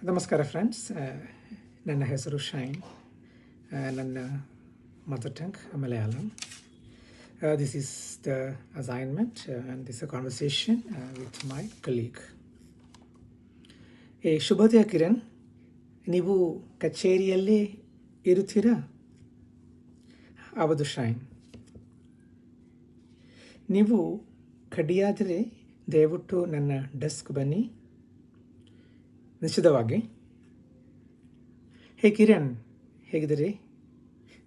ನಮಸ್ಕಾರ ಫ್ರೆಂಡ್ಸ್, ನನ್ನ ಹೆಸರು ಶೈನ್. ನನ್ನ mother tongue Malayalam. This is the assignment and this a conversation with my colleague. ಶುಭೋದಯ ಕಿರಣ್, ನೀವು ಕಚೇರಿಯಲ್ಲೇ ಇರುತ್ತೀರಾ? ಹೌದು ಶೈನ್. ನೀವು ಕಡಿಯಾದರೆ ದಯವಿಟ್ಟು ನನ್ನ ಡೆಸ್ಕ್ ಬನ್ನಿ. ನಿಶ್ಚಿತವಾಗಿ. ಹೇ ಕಿರಣ್, ಹೇಗಿದ್ದೀರಿ?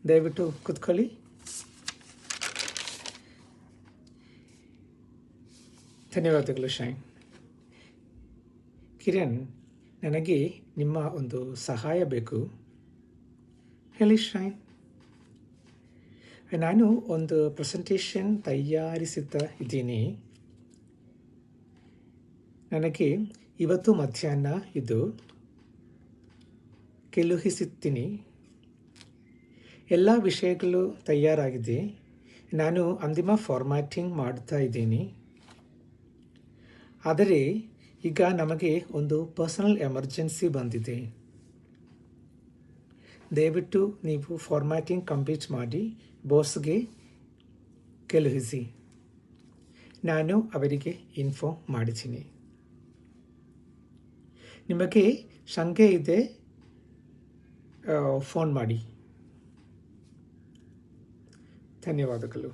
ದಯವಿಟ್ಟು ಕೂತ್ಕೊಳ್ಳಿ. ಧನ್ಯವಾದಗಳು ಶೈನ್. ಕಿರಣ್, ನನಗೆ ನಿಮ್ಮ ಒಂದು ಸಹಾಯ ಬೇಕು. ಹೇಳಿ ಶೈನ್. ನಾನು ಒಂದು ಪ್ರೆಸೆಂಟೇಷನ್ ತಯಾರಿಸುತ್ತಾ ಇದ್ದೀನಿ. ನನಗೆ ಇವತ್ತು ಮಧ್ಯಾಹ್ನ ಇದು ಕಳುಹಿಸುತ್ತೀನಿ. ಎಲ್ಲ ವಿಷಯಗಳು ತಯಾರಾಗಿದೆ. ನಾನು ಅಂತಿಮ ಫಾರ್ಮ್ಯಾಟಿಂಗ್ ಮಾಡ್ತಾ ಇದ್ದೀನಿ. ಆದರೆ ಈಗ ನಮಗೆ ಒಂದು ಪರ್ಸನಲ್ ಎಮರ್ಜೆನ್ಸಿ ಬಂದಿದೆ. ದಯವಿಟ್ಟು ನೀವು ಫಾರ್ಮ್ಯಾಟಿಂಗ್ ಕಂಪ್ಲೀಟ್ ಮಾಡಿ ಬಾಸ್ಗೆ ಕಳುಹಿಸಿ. ನಾನು ಅವರಿಗೆ ಇನ್ಫಾರ್ಮ್ ಮಾಡ್ತೀನಿ. ನಿಮಗೆ ಶಂಕೆ ಇದೆ, ಫೋನ್ ಮಾಡಿ. ಧನ್ಯವಾದಗಳು.